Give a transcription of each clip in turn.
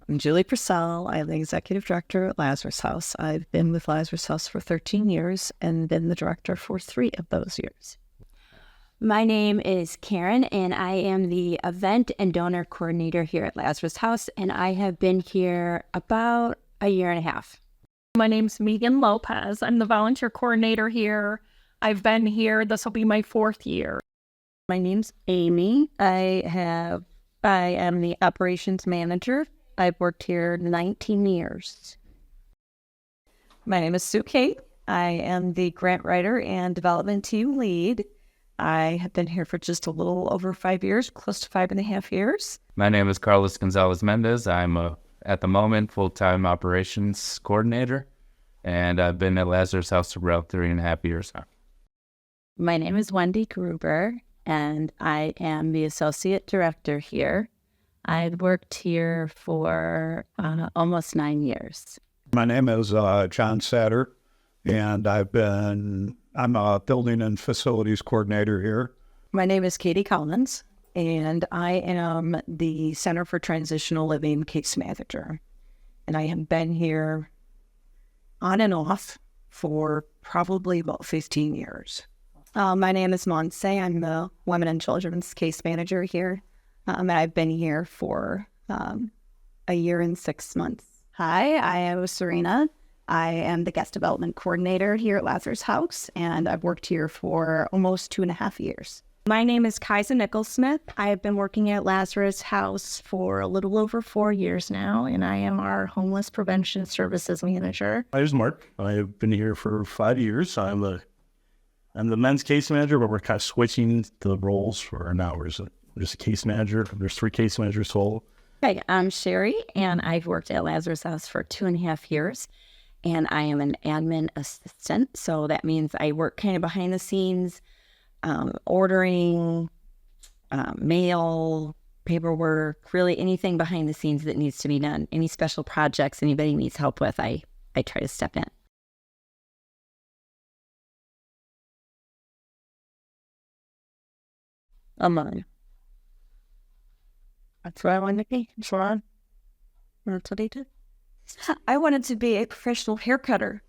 I'm Julie Purcell. I'm the executive director at Lazarus House. I've been with Lazarus House for 13 years and been the director for 3 of those years. My name is Karen, and I am the event and donor coordinator here at Lazarus House, and I have been here about a year and a half. My name's Megan Lopez. I'm the volunteer coordinator here. I've been here, this will be my 4th year. My name's Amy. I am the operations manager. I've worked here 19 years. My name is Sue Kate. I am the grant writer and development team lead. I have been here for just a little over 5 years, close to 5.5 years. My name is Carlos Gonzalez Mendez. I'm at the moment full-time operations coordinator, and I've been at Lazarus House for about 3.5 years now. My name is Wendy Gruber, and I am the associate director here. I've worked here for almost 9 years. My name is John Satter, and I'm a building and facilities coordinator here. My name is Katie Collins, and I am the Center for Transitional Living case manager. And I have been here on and off for probably about 15 years. My name is Monse. I'm the women and children's case manager here. And I've been here for a year and 6 months. Hi, I am Serena. I am the guest development coordinator here at Lazarus House, and I've worked here for almost 2.5 years. My name is Kaisa Nicholsmith. I have been working at Lazarus House for a little over 4 years now, and I am our homeless prevention services manager. My name is Mark. I've been here for 5 years. I'm the men's case manager, but we're kind of switching the roles for now. We're just a case manager. There's 3 case managers total. Hey, I'm Sherry, and I've worked at Lazarus House for 2.5 years, and I am an admin assistant. So that means I work kind of behind the scenes, ordering, mail, paperwork, really anything behind the scenes that needs to be done. Any special projects anybody needs help with, I try to step in. I'm on. That's what I wanted to be. That's what I did. I wanted to be a professional hair cutter.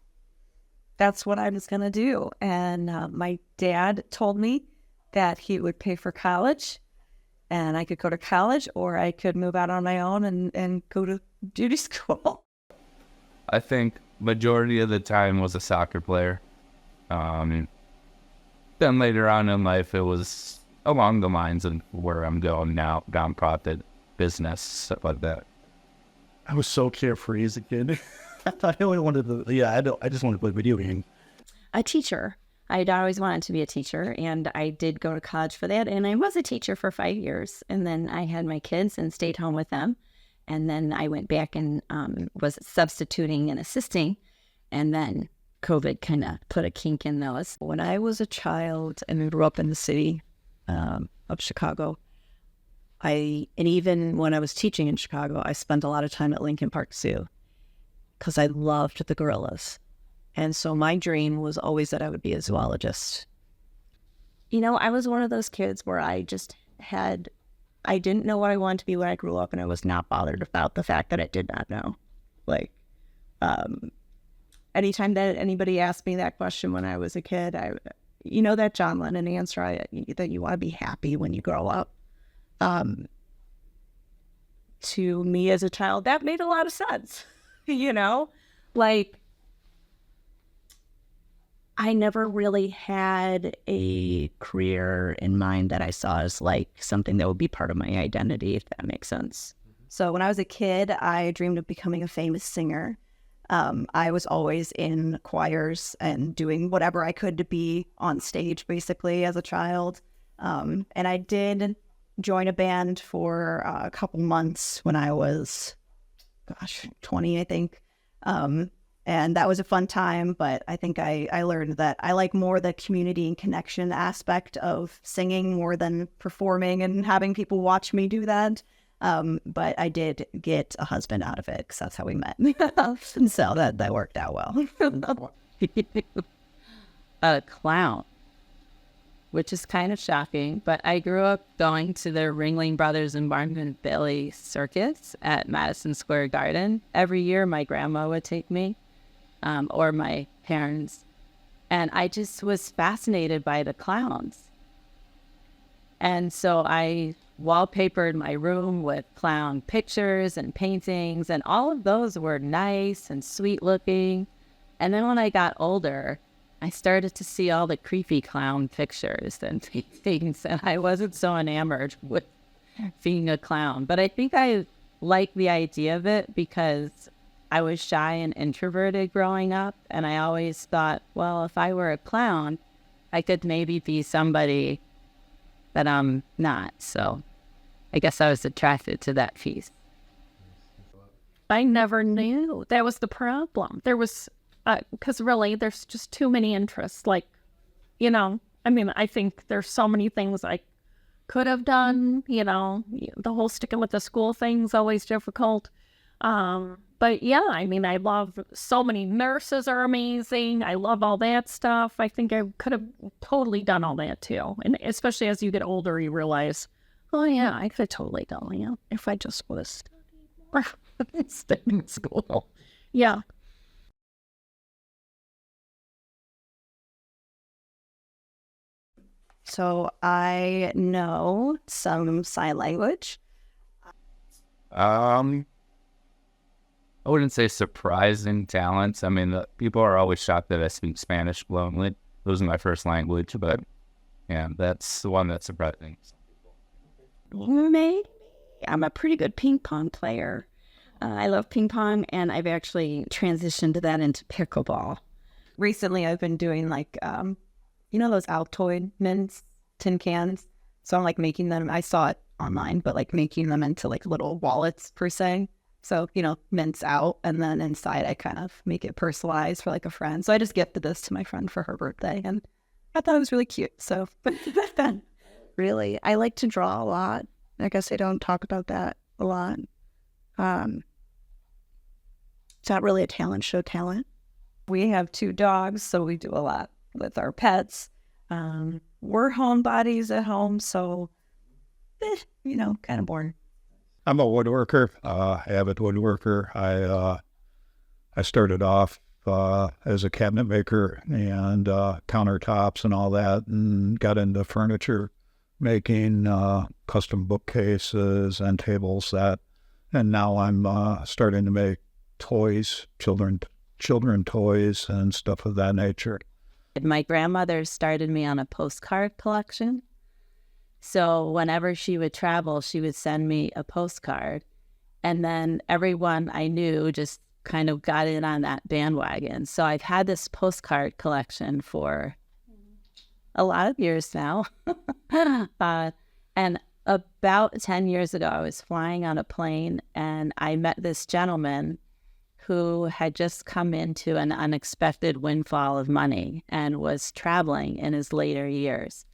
That's what I was going to do. And my dad told me that he would pay for college, and I could go to college, or I could move out on my own and go to beauty school. I think majority of the time was a soccer player. Then later on in life, it was along the lines of where I'm going now, nonprofit business, stuff like that. I was so carefree as a kid. I only wanted I just wanted to play video games. A teacher. I'd always wanted to be a teacher, and I did go to college for that, and I was a teacher for 5 years, and then I had my kids and stayed home with them, and then I went back and was substituting and assisting, and then COVID kind of put a kink in those. When I was a child and grew up in the city of Chicago, and even when I was teaching in Chicago, I spent a lot of time at Lincoln Park Zoo because I loved the gorillas. And so my dream was always that I would be a zoologist. You know, I was one of those kids where I didn't know what I wanted to be when I grew up, and I was not bothered about the fact that I did not know. Like, anytime that anybody asked me that question when I was a kid, that John Lennon answer, that you want to be happy when you grow up. To me as a child, that made a lot of sense. Like, I never really had a career in mind that I saw as like something that would be part of my identity, if that makes sense. So when I was a kid, I dreamed of becoming a famous singer. I was always in choirs and doing whatever I could to be on stage, basically, as a child. And I did join a band for a couple months when I was, 20, I think. And that was a fun time, but I think I learned that I like more the community and connection aspect of singing more than performing and having people watch me do that. But I did get a husband out of it because that's how we met. And so that worked out well. A clown. which is kind of shocking. But I grew up going to the Ringling Brothers and Barnum Bailey circus at Madison Square Garden. Every year, my grandma would take me, or my parents. And I just was fascinated by the clowns. And so I wallpapered my room with clown pictures and paintings, and all of those were nice and sweet looking. And then when I got older, I started to see all the creepy clown pictures and paintings, and I wasn't so enamored with being a clown. But I think I like the idea of it because I was shy and introverted growing up, and I always thought, well, if I were a clown, I could maybe be somebody that I'm not. So I guess I was attracted to that piece. I never knew. That was the problem. There was, because really, there's just too many interests. Like, you know, I mean, I think there's so many things I could have done. You know, the whole sticking with the school thing's always difficult. But yeah, I mean, I love so many nurses are amazing. I love all that stuff. I think I could have totally done all that too. And especially as you get older, you realize, oh yeah, I could have totally done that if I just was staying in school. Yeah. So I know some sign language. I wouldn't say surprising talents. I mean, people are always shocked that I speak Spanish fluently. It was my first language, but yeah, that's the one that's surprising. Maybe. I'm a pretty good ping pong player. I love ping pong, and I've actually transitioned that into pickleball. Recently, I've been doing like, you know, those Altoid mints, tin cans. So I'm like making them. I saw it online, but like making them into like little wallets per se. So, you know, mints out, and then inside I kind of make it personalized for like a friend. So I just gifted this to my friend for her birthday, and I thought it was really cute. So, but then really, I like to draw a lot. I guess I don't talk about that a lot. It's not really a talent show talent. We have 2 dogs, so we do a lot with our pets. We're homebodies at home, so, you know, kind of boring. I'm a woodworker, avid woodworker. I started off as a cabinet maker and countertops and all that, and got into furniture making, custom bookcases and tables, and now I'm starting to make toys, children toys and stuff of that nature. My grandmother started me on a postcard collection. So whenever she would travel, she would send me a postcard. And then everyone I knew just kind of got in on that bandwagon. So I've had this postcard collection for a lot of years now. And about 10 years ago, I was flying on a plane, and I met this gentleman who had just come into an unexpected windfall of money and was traveling in his later years.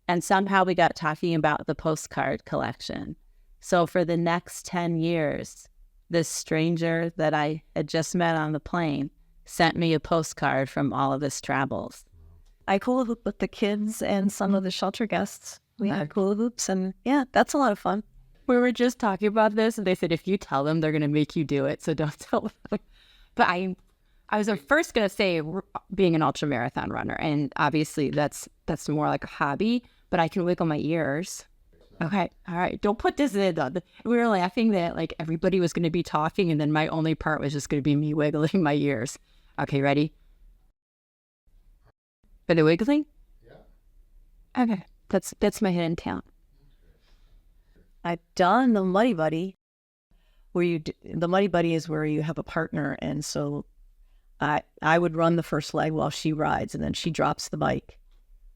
And somehow we got talking about the postcard collection. So for the next 10 years, this stranger that I had just met on the plane sent me a postcard from all of his travels. I hula hoop with the kids and some of the shelter guests. We had hula hoops, and yeah, that's a lot of fun. We were just talking about this, and they said, if you tell them, they're going to make you do it, so don't tell them. But I was first going to say being an ultra marathon runner, and obviously that's more like a hobby, but I can wiggle my ears. Okay, all right, don't put this in. We were laughing that like everybody was going to be talking, and then my only part was just going to be me wiggling my ears. Okay, ready? For the wiggling? Yeah. Okay, that's my hidden talent. I've done the Muddy Buddy, where the Muddy Buddy is where you have a partner, and so I would run the first leg while she rides, and then she drops the bike,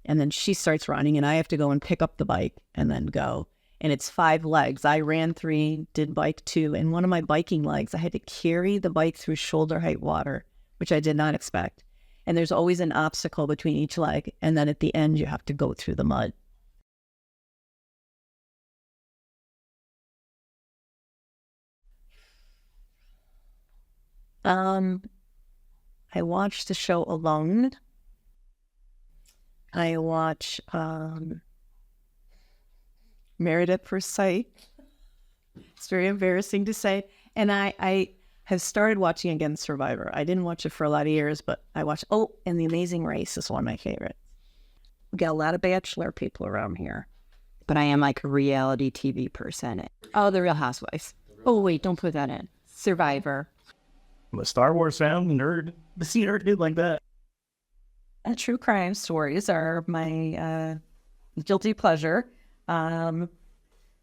and then she starts running, and I have to go and pick up the bike and then go. And it's 5 legs. I ran 3, did bike 2, and one of my biking legs, I had to carry the bike through shoulder height water, which I did not expect. And there's always an obstacle between each leg, and then at the end you have to go through the mud. I watched the show Alone. I watch Married at First Sight. It's very embarrassing to say. And I have started watching again Survivor. I didn't watch it for a lot of years, but I watched, and The Amazing Race is one of my favorites. We got a lot of Bachelor people around here. But I am like a reality TV person. Oh, The Real Housewives. Oh, wait, don't put that in. Survivor. I'm a Star Wars fan, nerd. The nerd dude like that. True crime stories are my guilty pleasure.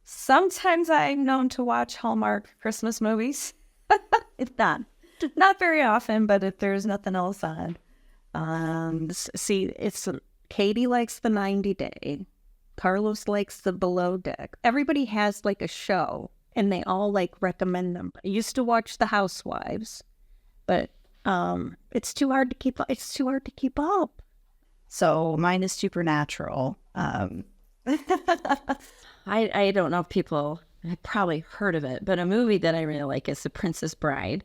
Sometimes I'm known to watch Hallmark Christmas movies. It's not very often, but if there's nothing else on. It's Katie likes the 90 Day. Carlos likes the Below Deck. Everybody has like a show, and they all like recommend them. I used to watch The Housewives, but it's too hard to keep. It's too hard to keep up. So mine is Supernatural. I don't know if people have probably heard of it, but a movie that I really like is The Princess Bride.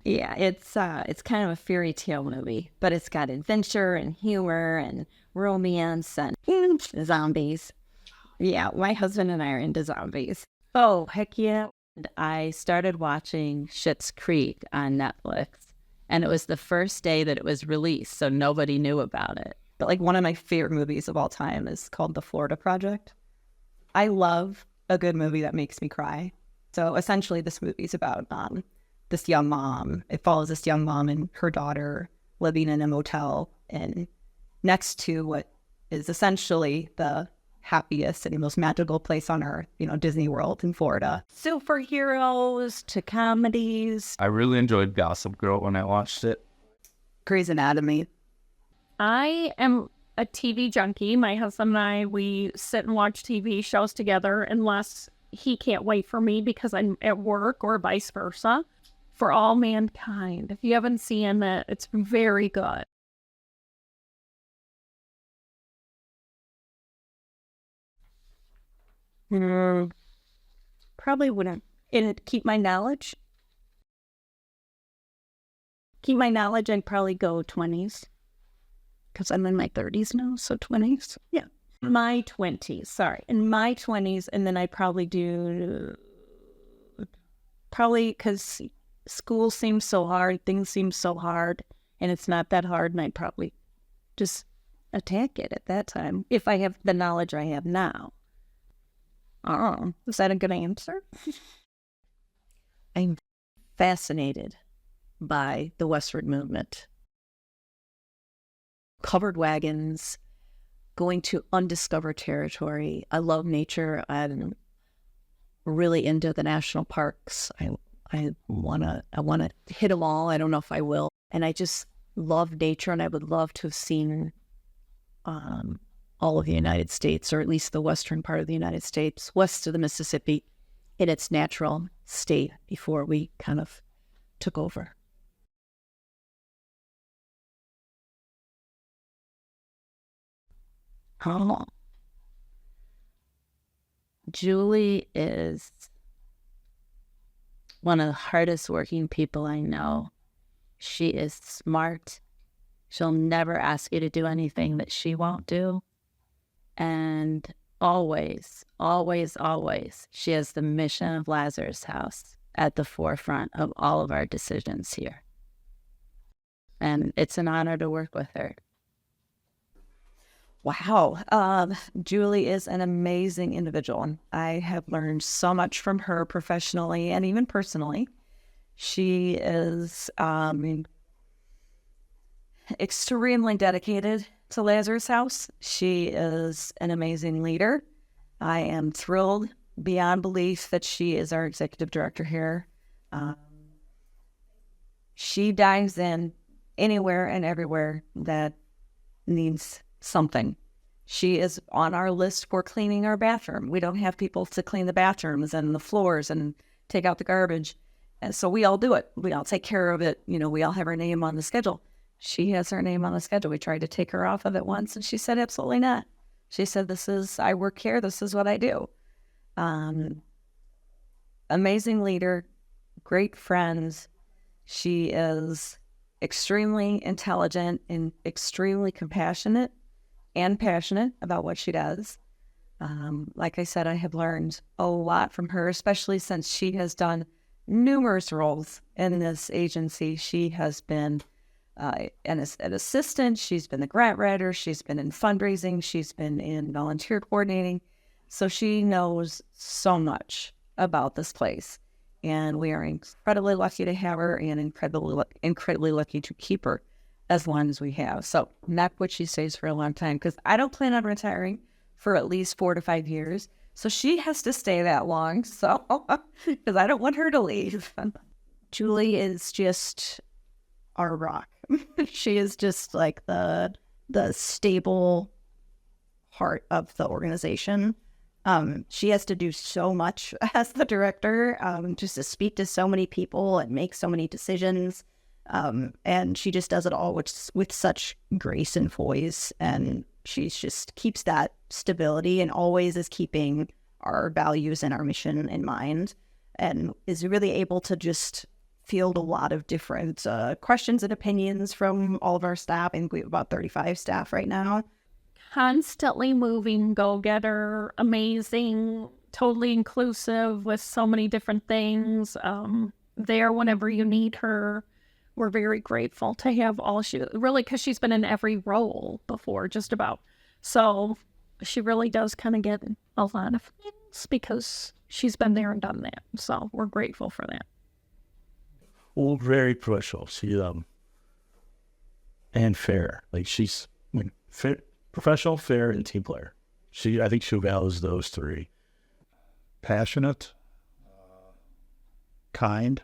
Yeah, it's kind of a fairy tale movie, but it's got adventure and humor and romance and zombies. Yeah, my husband and I are into zombies. Oh, heck yeah. And I started watching Schitt's Creek on Netflix, and it was the first day that it was released, so nobody knew about it. But like one of my favorite movies of all time is called The Florida Project. I love a good movie that makes me cry. So essentially this movie's about this young mom. It follows this young mom and her daughter living in a motel and next to what is essentially the happiest and most magical place on earth, Disney World in Florida. Superheroes to comedies. I really enjoyed Gossip Girl when I watched it. Grey's Anatomy. I am a TV junkie. My husband and I, we sit and watch TV shows together unless he can't wait for me because I'm at work or vice versa. For All Mankind. If you haven't seen it, it's very good. Probably wouldn't. Keep my knowledge. Keep my knowledge, I'd probably go 20s. Because I'm in my 30s now, so 20s. Yeah. My 20s, sorry. In my 20s, and then I'd probably do... Probably because school seems so hard, things seem so hard, and it's not that hard, and I'd probably just attack it at that time, if I have the knowledge I have now. Oh, is that a good answer? I'm fascinated by the westward movement. Covered wagons, going to undiscovered territory. I love nature. I'm really into the national parks. I wanna hit them all. I don't know if I will. And I just love nature, and I would love to have seen all of the United States, or at least the western part of the United States, west of the Mississippi, in its natural state before we kind of took over. Oh. Julie is one of the hardest working people I know. She is smart. She'll never ask you to do anything that she won't do. And always, always, always, she has the mission of Lazarus House at the forefront of all of our decisions here. And it's an honor to work with her. Wow. Julie is an amazing individual. I have learned so much from her professionally and even personally. She is extremely dedicated to Lazarus House. She is an amazing leader. I am thrilled beyond belief that she is our executive director here. She dives in anywhere and everywhere that needs something. She is on our list for cleaning our bathroom. We don't have people to clean the bathrooms and the floors and take out the garbage. And so we all do it. We all take care of it. We all have our name on the schedule. She has her name on the schedule. We tried to take her off of it once, and she said, absolutely not. She said, I work here. This is what I do. Amazing leader, great friends. She is extremely intelligent and extremely compassionate. and passionate about what she does. Like I said, I have learned a lot from her, especially since she has done numerous roles in this agency. She has been an assistant, she's been the grant writer, she's been in fundraising, she's been in volunteer coordinating. So she knows so much about this place. And we are incredibly lucky to have her and incredibly lucky to keep her as long as we have. So not what she stays for a long time, because I don't plan on retiring for at least 4 to 5 years. So she has to stay that long. So, because I don't want her to leave. Julie is just our rock. She is just like the stable heart of the organization. She has to do so much as the director, just to speak to so many people and make so many decisions. And she just does it all with such grace and poise. And she just keeps that stability and always is keeping our values and our mission in mind, and is really able to just field a lot of different questions and opinions from all of our staff. And we have about 35 staff right now. Constantly moving, go-getter, amazing, totally inclusive with so many different things. There whenever you need her. We're very grateful to have all she really, because she's been in every role before, just about. So she really does kind of get a lot of things because she's been there and done that. So we're grateful for that. Well, very professional. She and fair. Like she's fair, professional, fair, and team player. I think she values those three. Passionate, kind,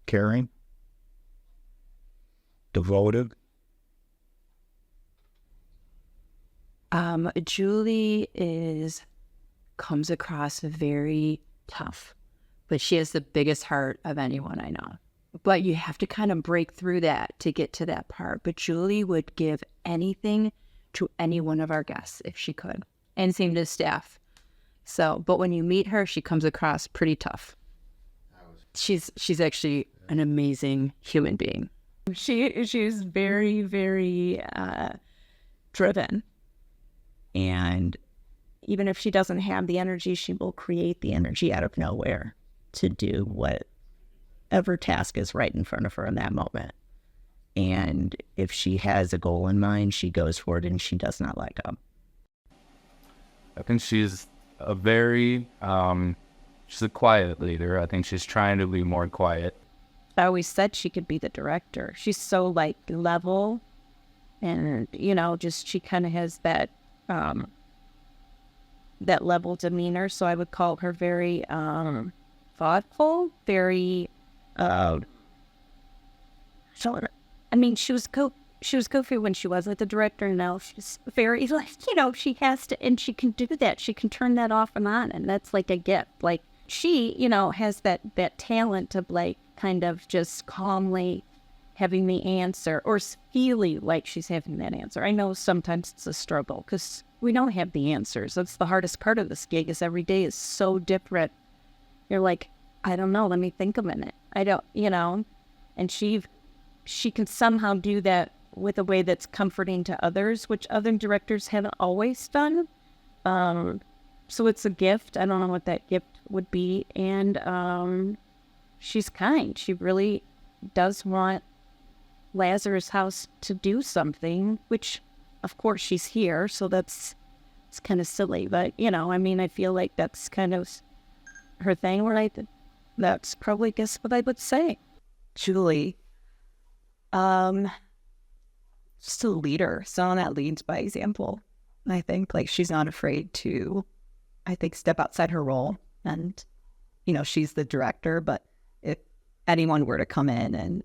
caring, devoted. Julie comes across very tough, but she has the biggest heart of anyone I know. But you have to kind of break through that to get to that part. But Julie would give anything to any one of our guests if she could, and same to staff. So, but when you meet her, she comes across pretty tough. She's actually an amazing human being. She's very, very driven. And even if she doesn't have the energy, she will create the energy out of nowhere to do whatever task is right in front of her in that moment. And if she has a goal in mind, she goes for it and she does not let go. I think she's she's a quiet leader. I think she's trying to be more quiet. I always said she could be the director. She's so like level and, just she kind of has that level demeanor. So I would call her very thoughtful, very she was goofy when she wasn't the director. Now she's very she has to, and she can do that. She can turn that off and on, and that's like a gift. Like she, has that talent of like kind of just calmly having the answer or feeling like she's having that answer. I know sometimes it's a struggle because we don't have the answers. That's the hardest part of this gig, is every day is so different. You're like, I don't know, let me think a minute. I don't, and she can somehow do that with a way that's comforting to others, which other directors haven't always done. So it's a gift. I don't know what that gift would be. And she's kind. She really does want Lazarus House to do something, which of course she's here, so it's kind of silly, but I feel like that's kind of her thing. That's probably guess what I would say. Julie, just a leader, someone that leads by example. I think like she's not afraid to, step outside her role, and she's the director, but if anyone were to come in and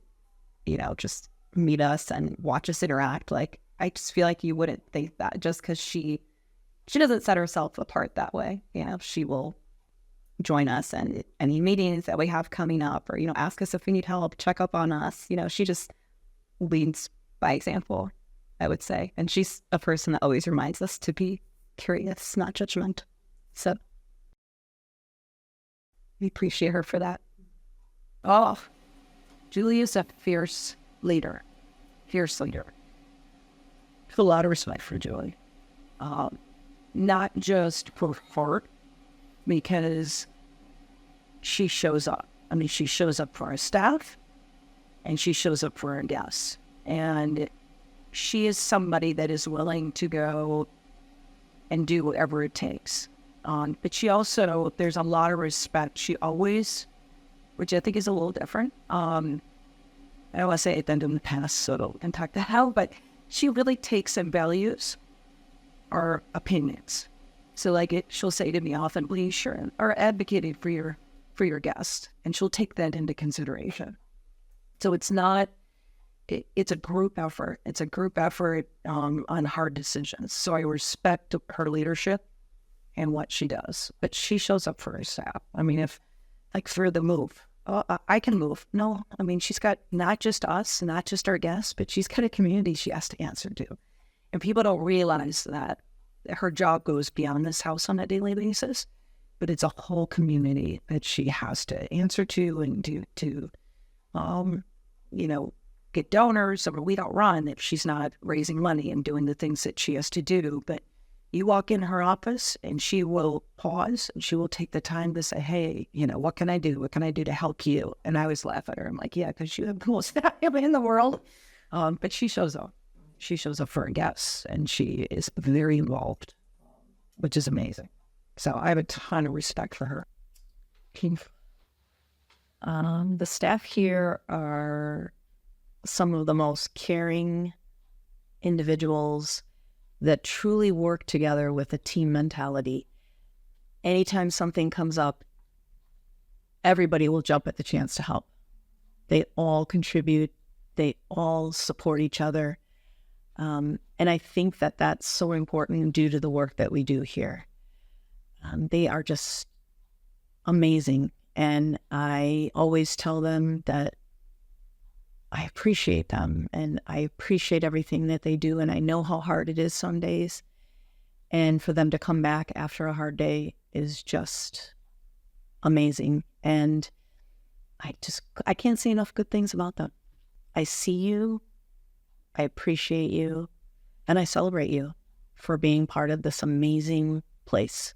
just meet us and watch us interact, like I just feel like you wouldn't think that just because she doesn't set herself apart that way. She will join us and any meetings that we have coming up, or ask us if we need help, check up on us. She just leads by example, I would say. And she's a person that always reminds us to be curious, not judgment. So we appreciate her for that. Julie is a fierce leader. a lot of respect for Joy. Not just for heart, because she shows up. I mean, she shows up for our staff, and she shows up for our guests. And she is somebody that is willing to go and do whatever it takes. But she also, there's a lot of respect. She always, which I think is a little different. I don't want to say it then in the past, so I can talk that out, but she really takes and values our opinions. So like she'll say to me often, please, Sharon, are advocating for your guest, and she'll take that into consideration. So it's not, it's a group effort. It's a group effort on hard decisions. So I respect her leadership and what she does, but she shows up for her staff. I mean, if like for the move, I can move. No, I mean, she's got not just us, not just our guests, but she's got a community she has to answer to. And people don't realize that her job goes beyond this house on a daily basis, but it's a whole community that she has to answer to and get donors. So we don't run if she's not raising money and doing the things that she has to do. But you walk in her office and she will pause and she will take the time to say, hey, what can I do? What can I do to help you? And I always laugh at her. I'm like, yeah, because you have the most valuable in the world. But she shows up. She shows up for her guests, and she is very involved, which is amazing. So I have a ton of respect for her. The staff here are some of the most caring individuals that truly work together with a team mentality. Anytime something comes up, everybody will jump at the chance to help. They all contribute. They all support each other. And I think that that's so important due to the work that we do here. They are just amazing. And I always tell them that I appreciate them and I appreciate everything that they do. And I know how hard it is some days. And for them to come back after a hard day is just amazing. And I can't say enough good things about them. I see you, I appreciate you, and I celebrate you for being part of this amazing place.